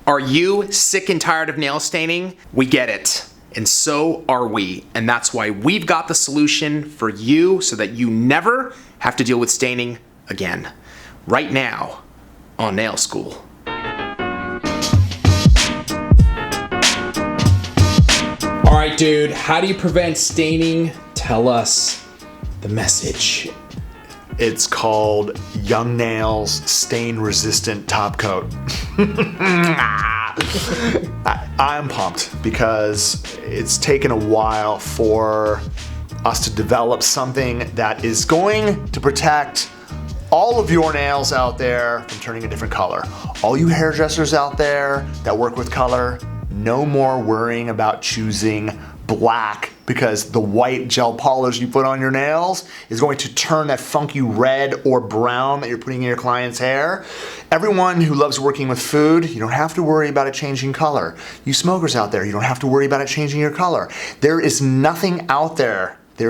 Are you sick and tired of nail staining? We get it. And so are we. And that's why we've got the solution for you so that you never have to deal with staining again. Right now on Nail School. All right, dude, how do you prevent staining? Tell us the message. It's called Young Nails Stain Resistant Top Coat. I'm pumped because it's taken a while for us to develop something that is going to protect all of your nails out there from turning a different color. All you hairdressers out there that work with color, no more worrying about choosing black because the white gel polish you put on your nails is going to turn that funky red or brown that you're putting in your client's hair. Everyone who loves working with food, you don't have to worry about it changing color. You smokers out there, you don't have to worry about it changing your color. There is nothing out there that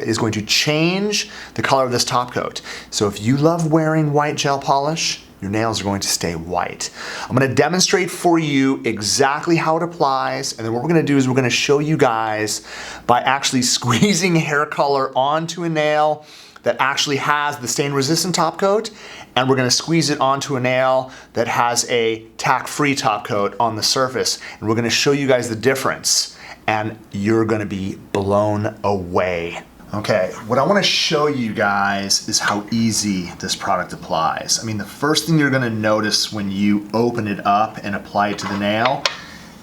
is going to change the color of this top coat. So if you love wearing white gel polish, your nails are going to stay white. I'm gonna demonstrate for you exactly how it applies, and then what we're gonna do is we're gonna show you guys by actually squeezing hair color onto a nail that actually has the stain resistant top coat, and we're gonna squeeze it onto a nail that has a tack-free top coat on the surface, and we're gonna show you guys the difference, and you're gonna be blown away. Okay, what I want to show you guys is how easy this product applies. I mean, the first thing you're going to notice when you open it up and apply it to the nail,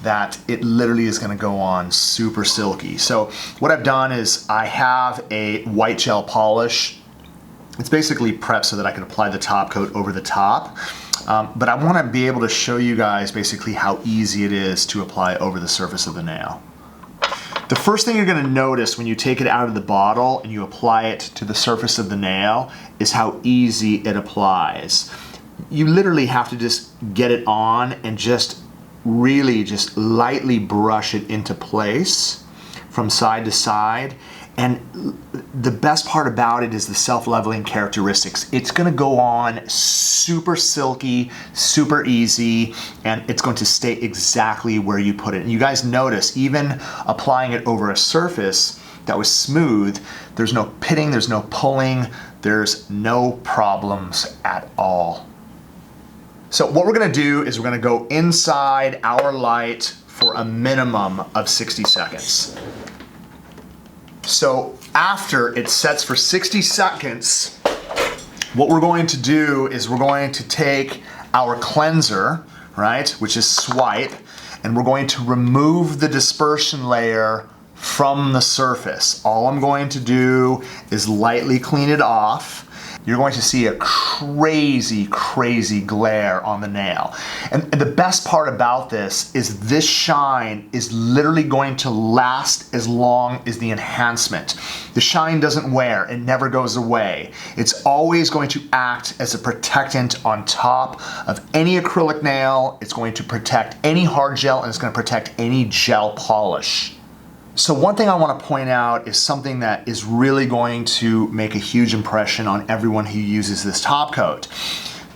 that it literally is going to go on super silky. So what I've done is I have a white gel polish. It's basically prepped so that I can apply the top coat over the top. But I want to be able to show you guys basically how easy it is to apply over the surface of the nail. The first thing you're going to notice when you take it out of the bottle and you apply it to the surface of the nail is how easy it applies. You literally have to just get it on and just really just lightly brush it into place from side to side. And the best part about it is the self-leveling characteristics. It's gonna go on super silky, super easy, and it's going to stay exactly where you put it. And you guys notice, even applying it over a surface that was smooth, there's no pitting, there's no pulling, there's no problems at all. So what we're gonna do is we're gonna go inside our light for a minimum of 60 seconds. So after it sets for 60 seconds, what we're going to do is we're going to take our cleanser, right, which is Swipe, and we're going to remove the dispersion layer from the surface. All I'm going to do is lightly clean it off. You're going to see a crazy, crazy glare on the nail. And the best part about this shine is literally going to last as long as the enhancement. The shine doesn't wear, it never goes away. It's always going to act as a protectant on top of any acrylic nail. It's going to protect any hard gel, and it's going to protect any gel polish. So one thing I want to point out is something that is really going to make a huge impression on everyone who uses this top coat.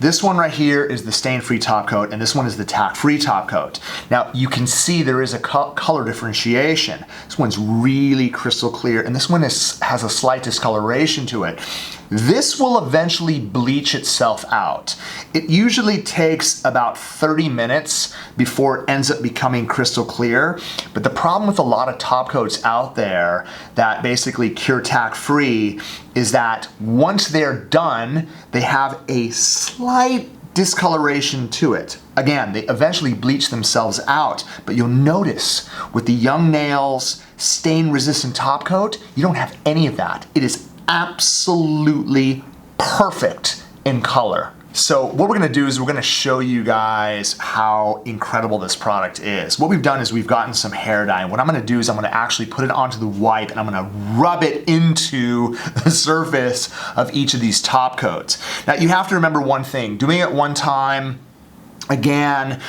This one right here is the stain-free top coat, and this one is the tack-free top coat. Now you can see there is a color differentiation. This one's really crystal clear, and this one has a slight discoloration to it. This will eventually bleach itself out. It usually takes about 30 minutes before it ends up becoming crystal clear, but the problem with a lot of top coats out there that basically cure tack-free is that once they're done, they have a slight discoloration to it. Again, they eventually bleach themselves out, but you'll notice with the Young Nails stain-resistant top coat, you don't have any of that. It is absolutely perfect in color. So what we're gonna do is we're gonna show you guys how incredible this product is. What we've done is we've gotten some hair dye. What I'm gonna do is I'm gonna actually put it onto the wipe and I'm gonna rub it into the surface of each of these top coats. Now you have to remember one thing, doing it one time again,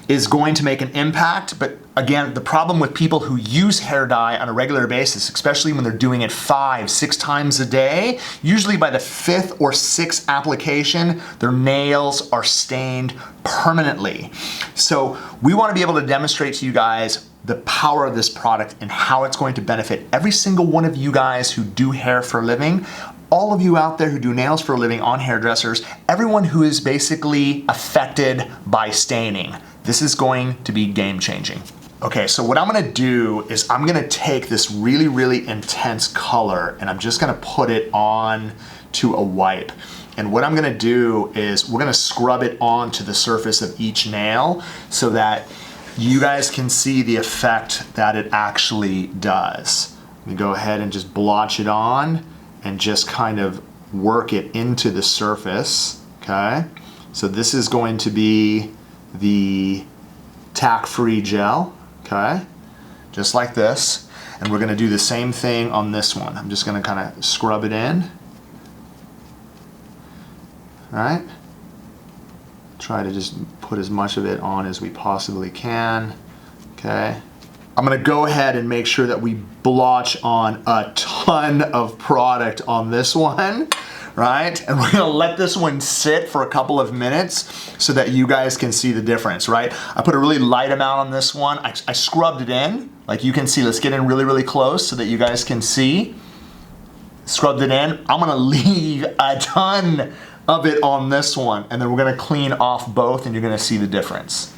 is going to make an impact. But again, the problem with people who use hair dye on a regular basis, especially when they're doing it 5-6 times a day, usually by the 5th or 6th application, their nails are stained permanently. So we want to be able to demonstrate to you guys the power of this product and how it's going to benefit every single one of you guys who do hair for a living. All of you out there who do nails for a living on hairdressers, everyone who is basically affected by staining. This is going to be game changing. Okay, so what I'm gonna do is I'm gonna take this really, really intense color and I'm just gonna put it on to a wipe. And what I'm gonna do is we're gonna scrub it onto the surface of each nail so that you guys can see the effect that it actually does. I'm gonna go ahead and just blotch it on and just kind of work it into the surface, okay? So this is going to be the tack-free gel, okay? Just like this. And we're gonna do the same thing on this one. I'm just gonna kind of scrub it in, all right? Try to just put as much of it on as we possibly can, okay? I'm gonna go ahead and make sure that we blotch on a ton of product on this one, right? And we're gonna let this one sit for a couple of minutes so that you guys can see the difference, right? I put a really light amount on this one. I scrubbed it in, like you can see. Let's get in really, really close so that you guys can see. Scrubbed it in. I'm gonna leave a ton of it on this one, and then we're gonna clean off both and you're gonna see the difference.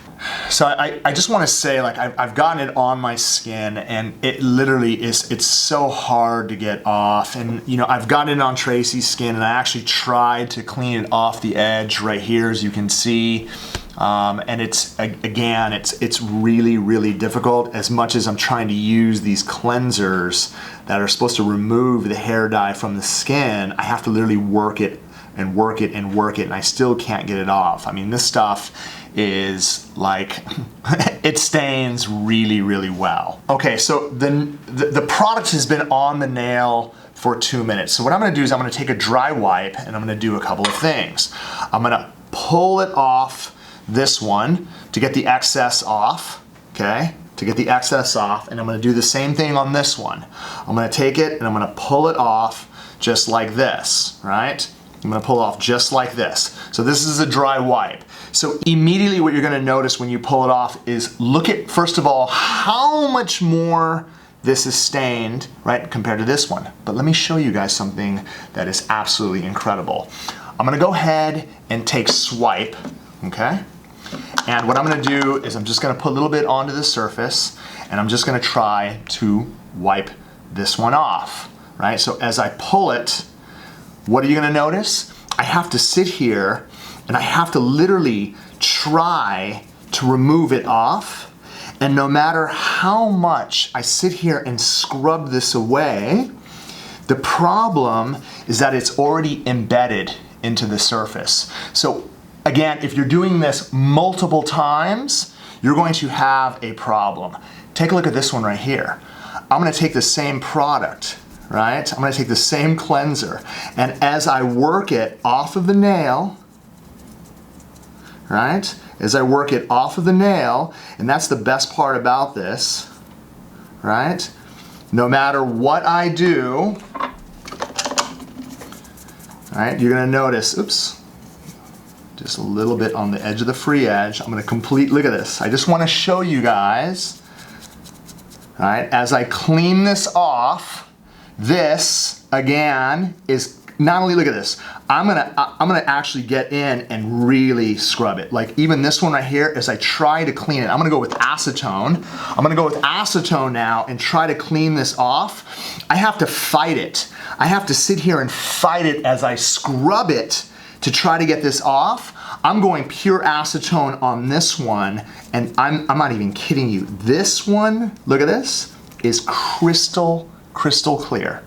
So I just want to say, like, I've gotten it on my skin and it literally is, it's so hard to get off. And you know, I've gotten it on Tracy's skin and I actually tried to clean it off the edge right here, as you can see. And it's, again, it's really, really difficult. As much as I'm trying to use these cleansers that are supposed to remove the hair dye from the skin, I have to literally work it and work it and work it, and I still can't get it off. I mean, this stuff is like, it stains really, really well. Okay, so the product has been on the nail for 2 minutes. So what I'm gonna do is I'm gonna take a dry wipe and I'm gonna do a couple of things. I'm gonna pull it off this one to get the excess off, okay? To get the excess off, and I'm gonna do the same thing on this one. I'm gonna take it and I'm gonna pull it off just like this, right? I'm gonna pull off just like this. So this is a dry wipe. So immediately what you're gonna notice when you pull it off is look at, first of all, how much more this is stained, right, compared to this one. But let me show you guys something that is absolutely incredible. I'm gonna go ahead and take Swipe, okay? And what I'm gonna do is I'm just gonna put a little bit onto the surface and I'm just gonna try to wipe this one off, right? So as I pull it, what are you gonna notice? I have to sit here and I have to literally try to remove it off. And no matter how much I sit here and scrub this away, the problem is that it's already embedded into the surface. So again, if you're doing this multiple times, you're going to have a problem. Take a look at this one right here. I'm gonna take the same product, right? I'm gonna take the same cleanser, and as I work it off of the nail, right? As I work it off of the nail, and that's the best part about this, right? No matter what I do, right, you're gonna notice, oops, just a little bit on the edge of the free edge. I'm gonna look at this. I just wanna show you guys, right? As I clean this off, this, again, is not only, look at this, I'm gonna actually get in and really scrub it. Like even this one right here, as I try to clean it, I'm gonna go with acetone. I'm gonna go with acetone now and try to clean this off. I have to fight it. I have to sit here and fight it as I scrub it to try to get this off. I'm going pure acetone on this one, and I'm not even kidding you. This one, look at this, is crystal clear.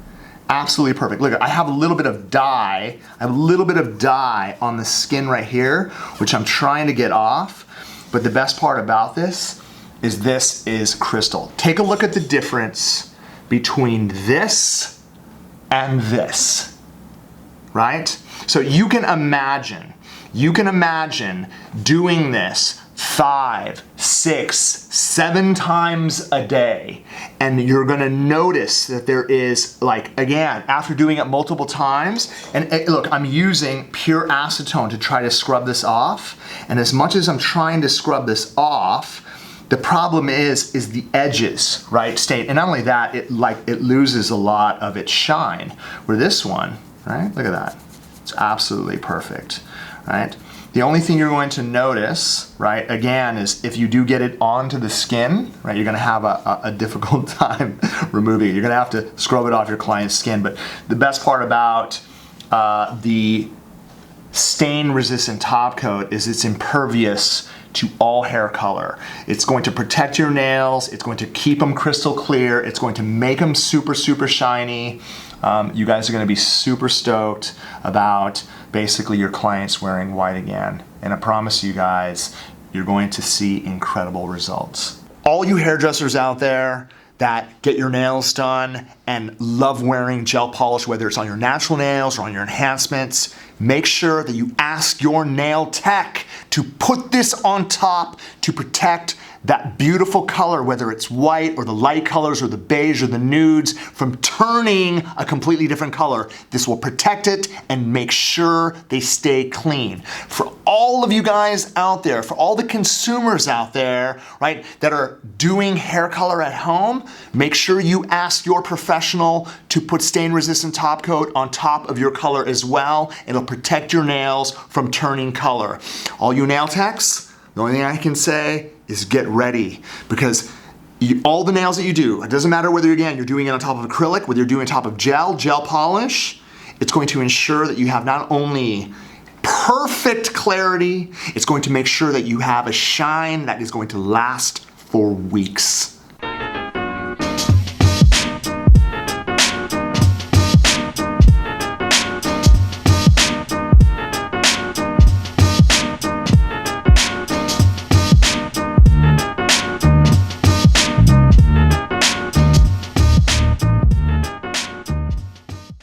Absolutely perfect. Look, I have a little bit of dye. I have a little bit of dye on the skin right here, which I'm trying to get off. But the best part about this is crystal. Take a look at the difference between this and this, right? So you can imagine You can imagine doing this 5, 6, 7 times a day, and you're gonna notice that there is, like, again, after doing it multiple times, and look, I'm using pure acetone to try to scrub this off, and as much as I'm trying to scrub this off, the problem is the edges, right, stain. And not only that, it loses a lot of its shine. Where this one, right, look at that. It's absolutely perfect, right? The only thing you're going to notice, right, again, is if you do get it onto the skin, right, you're gonna have a difficult time removing it. You're gonna have to scrub it off your client's skin. But the best part about the stain-resistant top coat is it's impervious to all hair color. It's going to protect your nails, it's going to keep them crystal clear, it's going to make them super, super shiny. You guys are gonna be super stoked about basically your clients wearing white again. And I promise you guys, you're going to see incredible results. All you hairdressers out there that get your nails done and love wearing gel polish, whether it's on your natural nails or on your enhancements, make sure that you ask your nail tech to put this on top to protect that beautiful color, whether it's white or the light colors or the beige or the nudes, from turning a completely different color. This will protect it and make sure they stay clean. For all of you guys out there, for all the consumers out there, right, that are doing hair color at home, make sure you ask your professional to put stain-resistant top coat on top of your color as well. It'll protect your nails from turning color. All you nail techs, the only thing I can say is get ready, because all the nails that you do, it doesn't matter whether, again, you're doing it on top of acrylic, whether you're doing it on top of gel polish, it's going to ensure that you have not only perfect clarity, it's going to make sure that you have a shine that is going to last for weeks.